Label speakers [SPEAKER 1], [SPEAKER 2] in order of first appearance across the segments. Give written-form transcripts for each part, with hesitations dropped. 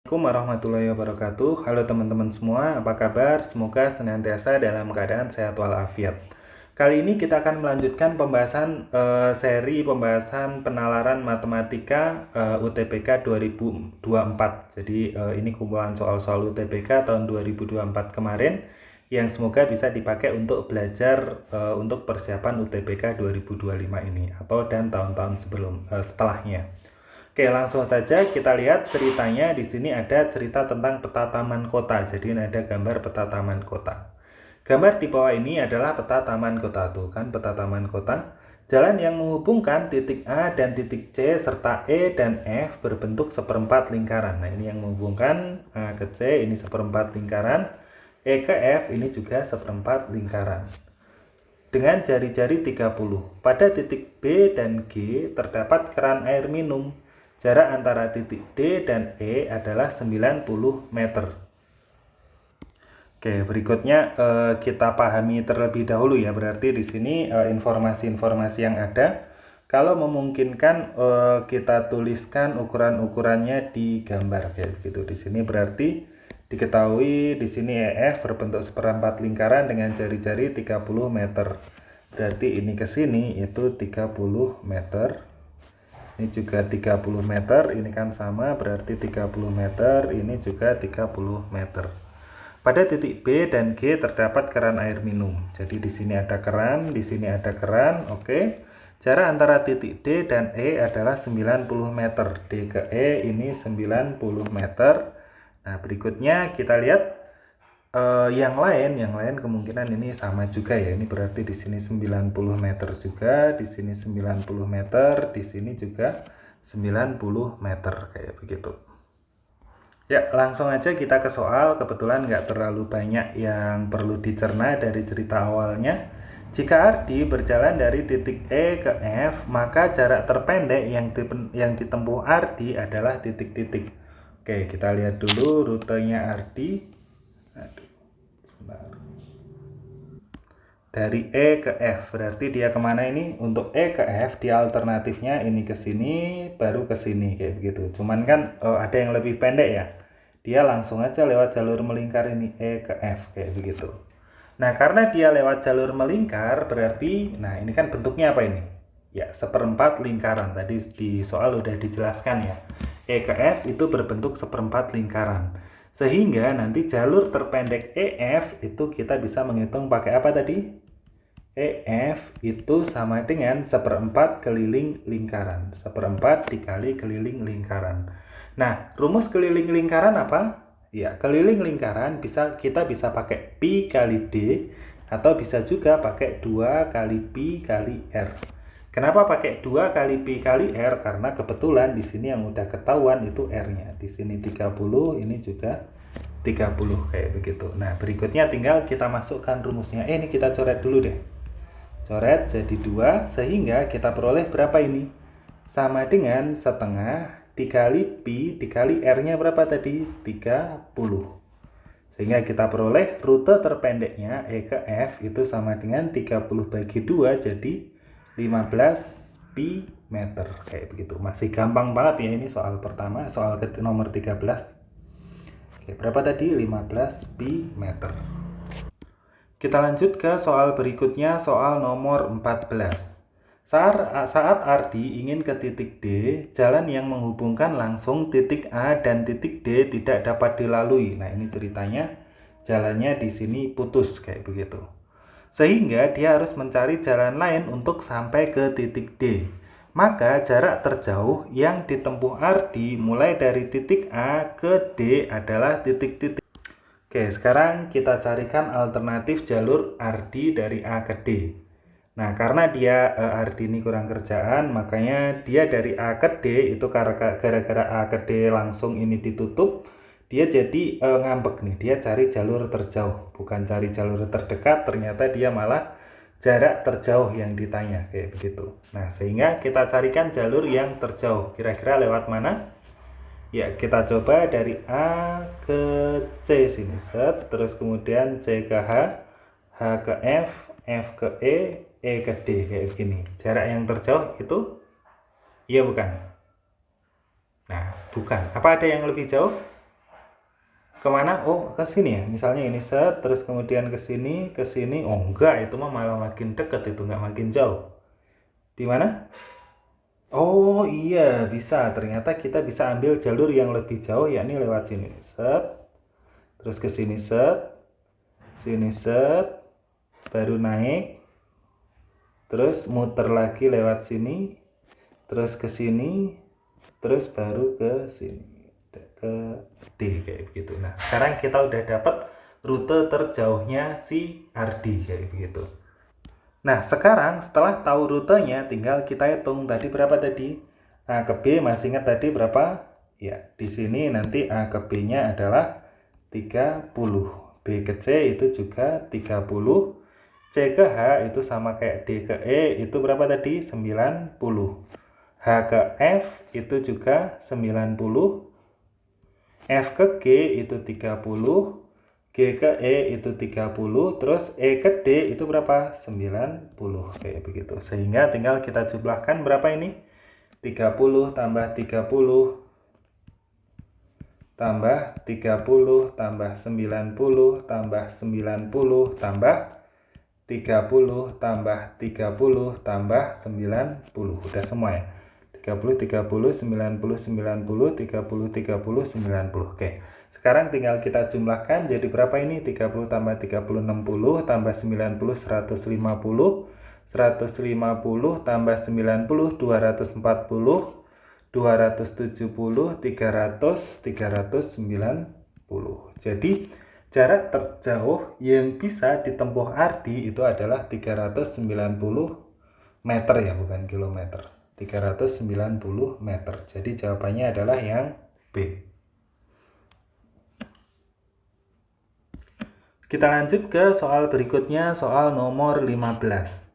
[SPEAKER 1] Assalamualaikum warahmatullahi wabarakatuh. Halo teman-teman semua, apa kabar? Semoga senantiasa dalam keadaan sehat walafiat. Kali ini kita akan melanjutkan pembahasan seri pembahasan penalaran matematika UTBK 2024. Jadi ini kumpulan soal-soal UTBK tahun 2024 kemarin yang semoga bisa dipakai untuk belajar untuk persiapan UTBK 2025 ini atau dan tahun-tahun setelahnya. Oke, langsung saja kita lihat ceritanya. Di sini ada cerita tentang peta taman kota. Jadi ini ada gambar peta taman kota. Gambar di bawah ini adalah peta taman kota. Tuh kan peta taman kota. Jalan yang menghubungkan titik A dan titik C serta E dan F berbentuk seperempat lingkaran. Nah, ini yang menghubungkan A ke C, ini seperempat lingkaran. E ke F ini juga seperempat lingkaran. Dengan jari-jari 30. Pada titik B dan G terdapat keran air minum. Jarak antara titik D dan E adalah 90 meter. Oke, berikutnya kita pahami terlebih dahulu ya. Berarti di sini informasi-informasi yang ada. Kalau memungkinkan kita tuliskan ukuran-ukurannya di gambar kayak gitu. Di sini berarti diketahui di sini EF berbentuk seperempat lingkaran dengan jari-jari 30 meter. Berarti ini ke sini itu 30 meter. Ini juga 30 meter, ini kan sama berarti 30 meter, ini juga 30 meter. Pada titik B dan G terdapat keran air minum. Jadi di sini ada keran, di sini ada keran, oke. Jarak antara titik D dan E adalah 90 meter. D ke E ini 90 meter. Nah, berikutnya kita lihat yang lain kemungkinan ini sama juga ya. Ini berarti di sini 90 meter juga, di sini 90 meter, di sini juga 90 meter kayak begitu. Ya, langsung aja kita ke soal. Kebetulan nggak terlalu banyak yang perlu dicerna dari cerita awalnya. Jika Ardi berjalan dari titik E ke F, maka jarak terpendek yang ditempuh Ardi adalah titik-titik. Oke, kita lihat dulu rutenya Ardi. Dari E ke F, berarti dia kemana ini? Untuk E ke F, dia alternatifnya ini ke sini, baru ke sini kayak begitu. Cuman kan ada yang lebih pendek ya. Dia langsung aja lewat jalur melingkar ini E ke F kayak begitu. Nah, karena dia lewat jalur melingkar, berarti, nah ini kan bentuknya apa ini? Ya, seperempat lingkaran. Tadi di soal udah dijelaskan ya. E ke F itu berbentuk seperempat lingkaran. Sehingga nanti jalur terpendek EF itu kita bisa menghitung pakai apa tadi? EF itu sama dengan seperempat keliling lingkaran. Seperempat dikali keliling lingkaran. Nah, rumus keliling lingkaran apa? Ya, keliling lingkaran kita bisa pakai Pi kali D atau bisa juga pakai 2 kali Pi kali R. Kenapa pakai 2 kali Pi kali R? Karena kebetulan di sini yang udah ketahuan itu R-nya. Di sini 30, ini juga 30 kayak begitu. Nah, berikutnya tinggal kita masukkan rumusnya. Ini kita coret dulu deh. Coret jadi 2 sehingga kita peroleh berapa ini? Sama dengan setengah dikali Pi dikali R-nya berapa tadi? 30. Sehingga kita peroleh rute terpendeknya E ke F itu sama dengan 30 bagi 2 jadi 15 pi meter. Kayak begitu. Masih gampang banget ya ini soal pertama, soal nomor 13. Oke, berapa tadi? 15 pi meter. Kita lanjut ke soal berikutnya, soal nomor 14. Saat Ardi ingin ke titik D, jalan yang menghubungkan langsung titik A dan titik D tidak dapat dilalui. Nah, ini ceritanya jalannya di sini putus kayak begitu. Sehingga dia harus mencari jalan lain untuk sampai ke titik D. Maka jarak terjauh yang ditempuh Ardi mulai dari titik A ke D adalah titik-titik. Oke, sekarang kita carikan alternatif jalur Ardi dari A ke D. Nah, karena dia Ardi ini kurang kerjaan, makanya dia dari A ke D itu gara-gara A ke D langsung ini ditutup, dia jadi ngambek nih. Dia cari jalur terjauh, bukan cari jalur terdekat. Ternyata dia malah jarak terjauh yang ditanya kayak begitu. Nah, sehingga kita carikan jalur yang terjauh. Kira-kira lewat mana? Ya, kita coba dari A ke C sini, set, terus kemudian C ke H, H ke F, F ke E ke D, kayak begini. Jarak yang terjauh itu, iya bukan? Nah, bukan. Apa ada yang lebih jauh? Kemana? Oh, ke sini ya. Misalnya ini set, terus kemudian ke sini, ke sini. Oh, enggak, itu mah malah makin deket itu, nggak makin jauh. Di mana? Oh iya, bisa. Ternyata kita bisa ambil jalur yang lebih jauh, yakni lewat sini. Set, terus ke sini set, baru naik, terus muter lagi lewat sini, terus ke sini, terus baru ke sini, ke D kayak begitu. Nah, sekarang kita udah dapat rute terjauhnya si Ardi kayak begitu. Nah, sekarang setelah tahu rutenya, tinggal kita hitung tadi berapa tadi? A ke B masih ingat tadi berapa? Ya, di sini nanti A ke B-nya adalah 30. B ke C itu juga 30. C ke H itu sama kayak D ke E itu berapa tadi? 90. H ke F itu juga 90. F ke G itu 30. G ke E itu 30, terus E ke D itu berapa? 90, kayak begitu. Sehingga tinggal kita jumlahkan berapa ini? 30 tambah 30 tambah 30 tambah 90 tambah 90 tambah 30 tambah 30 tambah 90. Udah semua ya? 30, 30, 90, 90, 30, 30, 90. Oke. Sekarang tinggal kita jumlahkan jadi berapa ini? 30 tambah 30, 60, tambah 90, 150, 150 tambah 90, 240, 270, 300, 390. Jadi jarak terjauh yang bisa ditempuh Ardi itu adalah 390 meter ya, bukan kilometer. 390 meter. Jadi jawabannya adalah yang B. Kita lanjut ke soal berikutnya, soal nomor 15.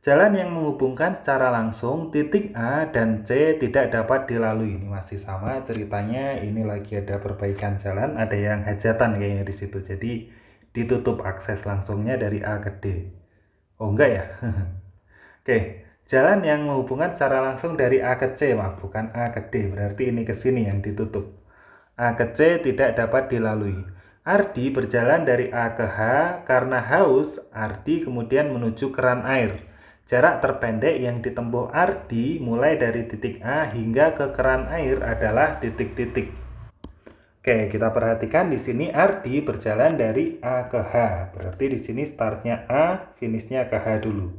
[SPEAKER 1] Jalan yang menghubungkan secara langsung titik A dan C tidak dapat dilalui. Ini masih sama ceritanya, ini lagi ada perbaikan jalan, ada yang hajatan kayaknya di situ. Jadi ditutup akses langsungnya dari A ke D. Oh enggak ya? Oke, jalan yang menghubungkan secara langsung dari A ke C, maaf, bukan A ke D, berarti ini ke sini yang ditutup. A ke C tidak dapat dilalui. Ardi berjalan dari A ke H karena haus. Ardi kemudian menuju keran air. Jarak terpendek yang ditempuh Ardi mulai dari titik A hingga ke keran air adalah titik-titik. Oke, kita perhatikan di sini Ardi berjalan dari A ke H. Berarti di sini startnya A, finishnya ke H dulu.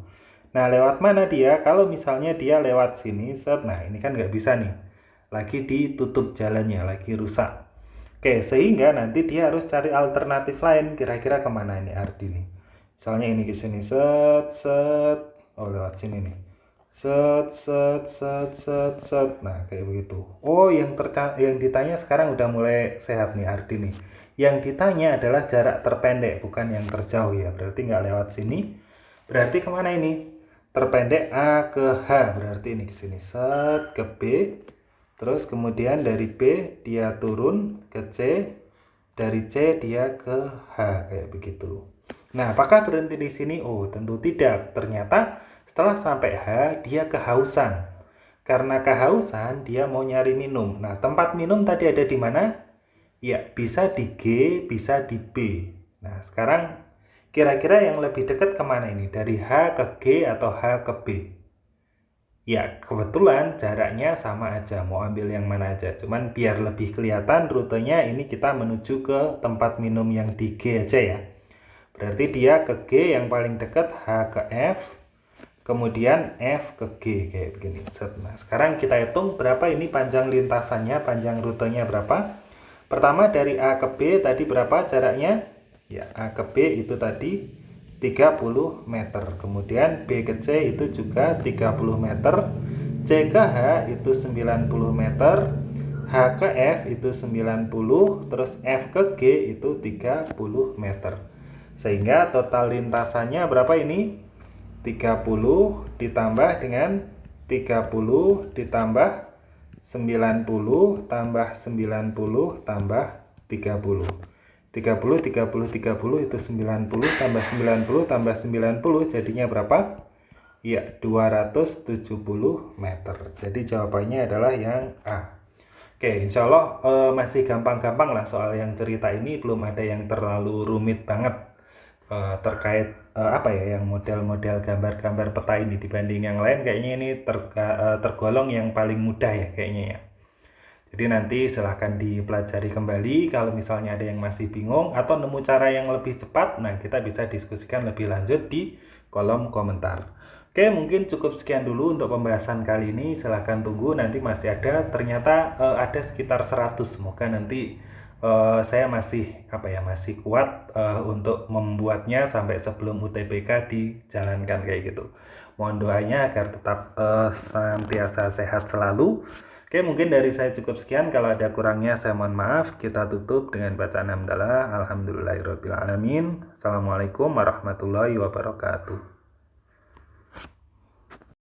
[SPEAKER 1] Nah, lewat mana dia? Kalau misalnya dia lewat sini, set, nah ini kan nggak bisa nih. Lagi ditutup jalannya, lagi rusak. Oke, sehingga nanti dia harus cari alternatif lain. Kira-kira kemana ini Ardi nih? Misalnya ini ke sini, set, set. Oh, lewat sini nih. Set, set, set, set, set. Nah, kayak begitu. Oh, yang ditanya sekarang udah mulai sehat nih Ardi nih. Yang ditanya adalah jarak terpendek, bukan yang terjauh ya. Berarti nggak lewat sini. Berarti kemana ini? Terpendek A ke H. Berarti ini ke sini. Set, ke B. Terus kemudian dari B dia turun ke C. Dari C dia ke H. Kayak begitu. Nah, apakah berhenti di sini? Oh, tentu tidak. Ternyata setelah sampai H, dia kehausan. Karena kehausan, dia mau nyari minum. Nah, tempat minum tadi ada di mana? Ya, bisa di G, bisa di B. Nah, sekarang kira-kira yang lebih dekat kemana ini? Dari H ke G atau H ke B? Ya, kebetulan jaraknya sama aja. Mau ambil yang mana aja. Cuman biar lebih kelihatan rutenya, ini kita menuju ke tempat minum yang di G aja ya. Berarti dia ke G yang paling dekat, H ke F, kemudian F ke G kayak begini. Nah, sekarang kita hitung berapa ini panjang lintasannya, panjang rutenya berapa. Pertama dari A ke B tadi berapa jaraknya? Ya, A ke B itu tadi 30 meter. Kemudian B ke C itu juga 30 meter. C ke H itu 90 meter. H ke F itu 90, terus F ke G itu 30 meter. Sehingga total lintasannya berapa ini? 30 ditambah dengan 30 ditambah 90 tambah 90 tambah 30. 30, 30, 30 itu 90 tambah 90 tambah 90 jadinya berapa? Ya, 270 meter. Jadi jawabannya adalah yang A. Oke, insya Allah masih gampang-gampang lah soal yang cerita ini, belum ada yang terlalu rumit banget terkait apa ya, yang model-model gambar-gambar peta ini dibanding yang lain kayaknya ini tergolong yang paling mudah ya kayaknya ya. Jadi nanti silahkan dipelajari kembali kalau misalnya ada yang masih bingung atau nemu cara yang lebih cepat, nah kita bisa diskusikan lebih lanjut di kolom komentar. Oke, mungkin cukup sekian dulu untuk pembahasan kali ini. Silahkan tunggu, nanti masih ada. Ternyata ada sekitar 100. Semoga nanti saya masih apa ya, masih kuat untuk membuatnya sampai sebelum UTBK dijalankan kayak gitu. Mohon doanya agar tetap senantiasa sehat selalu. Oke, mungkin dari saya cukup sekian. Kalau ada kurangnya saya mohon maaf. Kita tutup dengan bacaan hamdalah. Alhamdulillahirabbil alamin. Assalamualaikum warahmatullahi wabarakatuh.